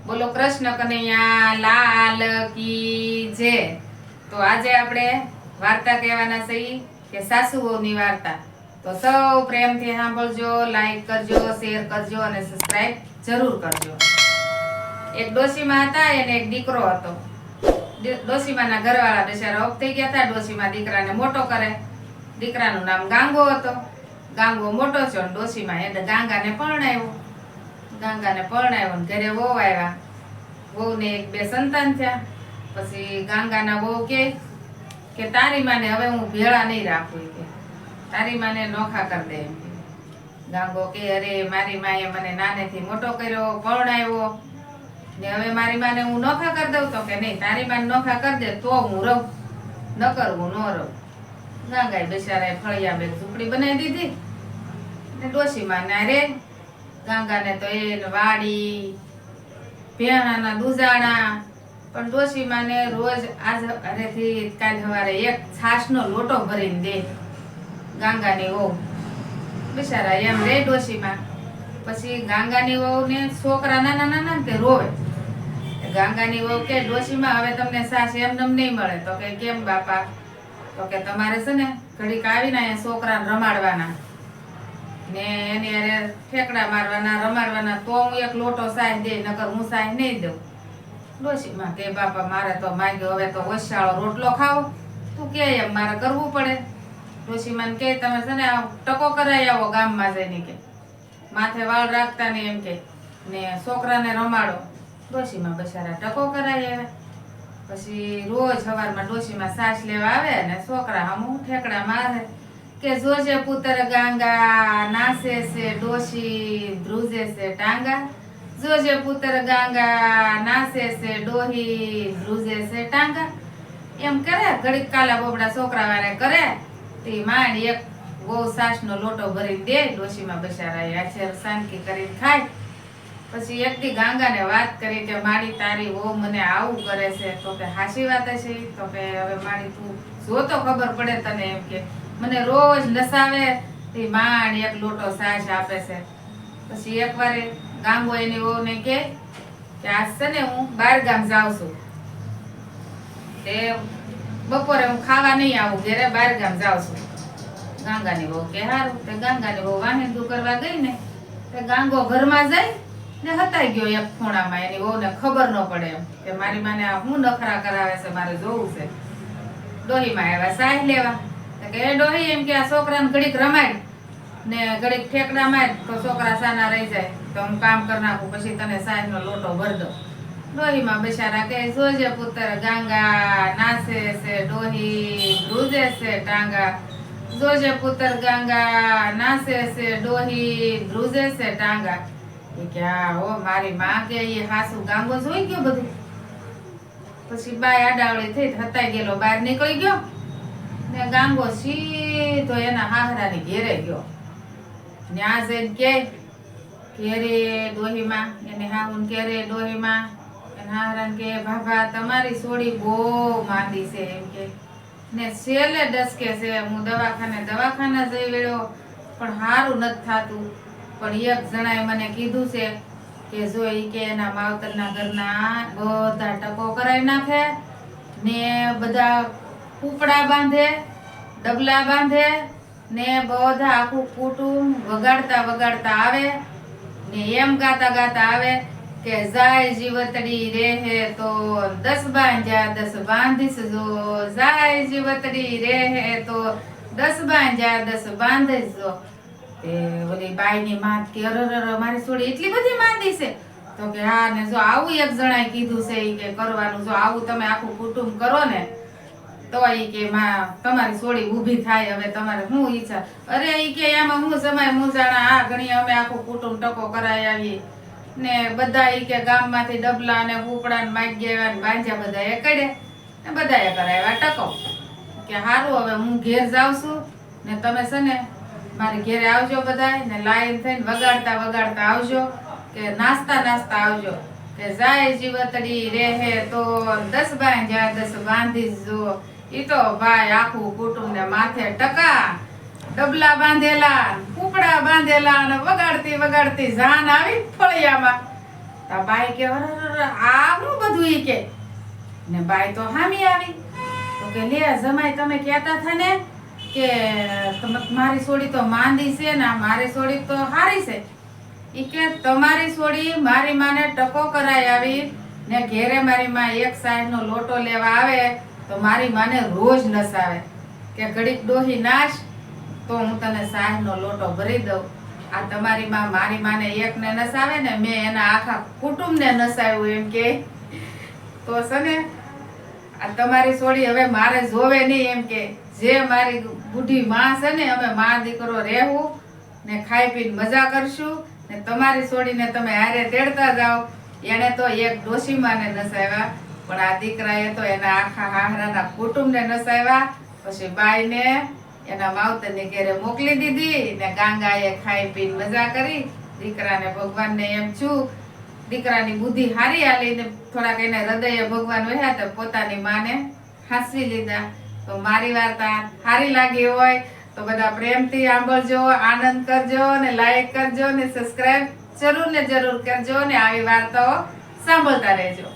બોલો કૃષ્ણ કનૈયા લાલ કી જય। તો આજે આપણે વાર્તા કહેવાના છીએ કે સાસુઓની વાર્તા। તો સૌ પ્રેમથી સાંભળજો, લાઈક કરજો, શેર કરજો અને સબસ્ક્રાઇબ જરૂર કરજો। એક ડોશીમાં હતા એને એક દીકરો હતો। ડોશીમાના ઘરવાળા બિચારા ઓફ થઈ ગયા હતા। ડોશીમા દીકરાને મોટો કરે। દીકરાનું નામ ગાંગો હતો। ગાંગો મોટો છે અને ડોશીમા એને ગાંગાને પરણાવ્યો। ગાંગાને પરણાવ્યો ને ઘરે વહુ આવ્યા। વહુને એક બે સંતાન થયા। પછી ગાંગાના વહુ કે તારી માને હવે હું ભેળા નહીં રાખું, કે તારી માને નોખા કરી દે એમ કે। ગાંગો કે અરે મારી માએ મને નાનેથી મોટો કર્યો, પરણાવ્યો ને હવે મારી માને હું નોખા કરી દઉં? તો કે નહીં, તારી માને નોખા કરી દે તો હું રહું, નકર હું ન રહું। ગાંગાએ બિચારાએ ફળિયા બે ઝૂંપડી બનાવી દીધી ને ડોશીમાં ના રે। ગાંગાને તો એ વાડી ભેણાના દૂજાણા, પણ ડોશીમાને રોજ આજ હરેથી કાલ સવારે એક છાશનો લોટો ભરીને દે ગાંગાની વહુ। બિચારા એમ રે ડોશીમા। પછી ગાંગાની વહુને છોકરા નાના નાના તે રોવે। ગાંગાની વહુ કે ડોશીમા હવે તમને છાશ એમને નહીં મળે। તો કે કેમ બાપા? તો કે તમારે છે ને ઘડીક આવીને અહીંયા છોકરાને રમાડવાના ને એની અરે ઠેકડા મારવાના, રમાડવાના, તો હું એક લોટો સાય દે, નકર હું સાય નહીં દઉં। ડોશીમાં કે બાપા મારે તો માંગ્યો હવે તો ઓછાળો રોટલો ખાવો, તું કે એમ મારે કરવું પડે। ડોશીમાને કે તમે છે ને ટકો કરાઈ આવો ગામમાં જઈને, કે માથે વાળ રાખતા ને એમ કે ને છોકરાને રમાડો। ડોશીમાં બિચારા ટકો કરાઈ આવે। પછી રોજ સવારમાં ડોશીમાં સાસ લેવા આવે ને છોકરા હમું ઠેકડા મારે કે જોજે પુત્ર ગાંગા નાસે છે ડોશી ધ્રુજે છે ટાંગા। જોજે પુત્ર ગાંગા નાસે છે ડોહી ધ્રુજે છે ટાંગા। એમ કરે ઘડીક કાલા બોબડા છોકરા વાળે કરે તે માંડ એક બહુ સાસનો લોટો ભરી દે ડોશીમાં બિચારા આછેર શાંતિ કરીને ખાય। પછી એક દી ગાંગાને વાત કરી કે મારી તારી વહુ મને આવું કરે છે। તો કે હાચી વાત છે? તો કે હવે મારી તું જો તો ખબર પડે તને, એમ કે મને રોજ નસાવે તે માંડ એક લોટો સાસ આપે છે। પછી એકવાર ગાંગો એની વહુને કે આજ છે ને હું બહાર ગામ જાઉં છું, તે બપોરે હું ખાવા નહીં આવું, ઘરે બહાર ગામ જાઉં છું। ગાંગાની વહુ કે હારું। તે ગાંગાની વહુ વાહેંદુ કરવા ગઈ ને તે ગાંગો ઘરમાં જાય ને હતાઈ ગયો એક ખૂણામાં। એની વહુને ખબર ન પડે એમ કે મારી માને હું નખરા કરાવે છે, મારે જોવું છે। ડોહીમાં આવ્યા સાહ લેવા કે ડોહી એમ કે આ છોકરાને ઘડીક રમાડ ને ઘડીક ઠેકડા માર તો છોકરા સાના રહી જાય, તો હું કામ કરી નાખું, પછી તને સાહેબનો લોટો ભર દઉં। ડોહીમાં બિચારા કે જોજે પુત્ર ગાંગા નાસે છે ડોહી ધ્રુજે છે ટાંગા। જોજે પુત્ર ગાંગા નાસે છે ડોહી ધ્રુજે છે ટાંગા। એ કે હા હો મારી માં કે એ હાસુ ગાંગો જોઈ ગયો બધું। પછી બાય આડાવળી થઈ હતાઈ ગયેલો બહાર નીકળી ગયો ને ગાંગો સીધો એના હાહરાની ઘેરે ગયો। ન્યા જઈને કે ઘેરે ડોહીમાં એને હાહુન ઘેરે ડોહીમાં એને હાહરાને કે ભાભા તમારી સોડી બહુ માંદી છે એમ કે ને છેલ્લે ડસકે છે, હું દવાખાને જઈ વેળ્યો પણ હારું નથી થાતું, પણ એક જણાએ મને કીધું છે કે જો ઈ કે એના માવતરના ઘરના બધા ટકો કરાવી નાખે ને બધા કૂપડા બાંધે, ડબલા બાંધે ને બધા આખું કુટુંબ વગાડતા આવે ને એમ ગાતા આવે કે જાય જીવતડી રેહે તો 10 બાંધ્યા 10 બાંધીશ જો, જાય જીવતડી રેહે તો 10 બાંધ્યા 10 બાંધીશ જો। તે ઓલી બાઈની માં કે અરર મારી છોડી એટલી બધી માંદી છે? તો કે હા, ને જો આવું એક જણાએ કીધું છે ઈ કે કરવાનું, જો આવું તમે આખું કુટુંબ કરો ને તો ઈ કે માં તમારી છોડી ઊભી થાય, હવે તમારે શું ઈચ્છા? અરે ઈ કે એમાં હું જમાય મુજાણા આ ઘણી અમે આખું કુટુંબ ટકો કરાઈ આવી ને બધા ઈ કે ગામમાંથી ડબલા ને કૂપડા ને માગ્યા ને બાંધ્યા બધા એકડે ને બધાએ કરાવ્યા ટકો। કે હારું હવે હું ઘેર જાઉં છું ને તમે છે ને મારી ઘેરે આવજો બધાય ને લાઈન થઈને વગાડતા આવજો, કે નાસ્તા આવજો, કે જાય જીવતડી રેહે તો 10 બાંધ્યા 10 બાંધીશ જો। ઈ તો ભાઈ આખું કુટુંબ ને માથે ટકા, ડબલા બાંધેલા, કૂપડા બાંધેલા અને વગાડતી જાન આવી ફળિયામાં તો બાઈ કે આ હું બધું ઈ કે ને બાઈ તો હામી આવી તો કે લે જમાઈ તમે કહેતા હતા ને કે મારી સોડી તો માંદી છે ને મારી સોડી તો હારી છે ઈ કે તમારી સોડી મારી માને ટકો કરાઈ આવી ને ઘેરે મારી માં એક સાઈડનો લોટો લેવા આવે તો મારી માને રોજ નસાવે કે ઘડીક ડોહી નાશ તો હું તને સાહેબનો લોટો ભરી દઉં આ તમારી માં મારી માને એકને નસાવે ને મેં એના આખા કુટુંબને નસાવ્યું એમ કે તો છે ને આ તમારી સોડી હવે મારે જોવે નહીં એમ કે જે મારી બુઢી માં છે ને અમે માં દીકરો રહેવું ને ખાઈ પીને મજા કરશું ને તમારી સોડીને તમે હારે તેડતા જાઓ એને તો એક ડોશીમાને નસાવ્યા પણ આ દીકરાએ તો એના આખા હાહરાના કુટુંબને નસાવ્યા પછી બાઈને એના માવતરની ઘેરે મોકલી દીધી ને ગાંગાએ ખાઈ પીને મજા કરી દીકરાને ભગવાનને એમ છું દીકરાની બુદ્ધિ હારી આલી ને થોડાક એને હૃદયે ભગવાન વહ્યા તો પોતાની માને હાંસવી લીધા તો મારી વાર્તા હારી લાગી હોય તો બધા પ્રેમથી સાંભળજો આનંદ કરજો ને લાઈક કરજો ને સબસ્ક્રાઇબ જરૂર ને જરૂર કરજો ને આવી વાર્તાઓ સાંભળતા રહેજો.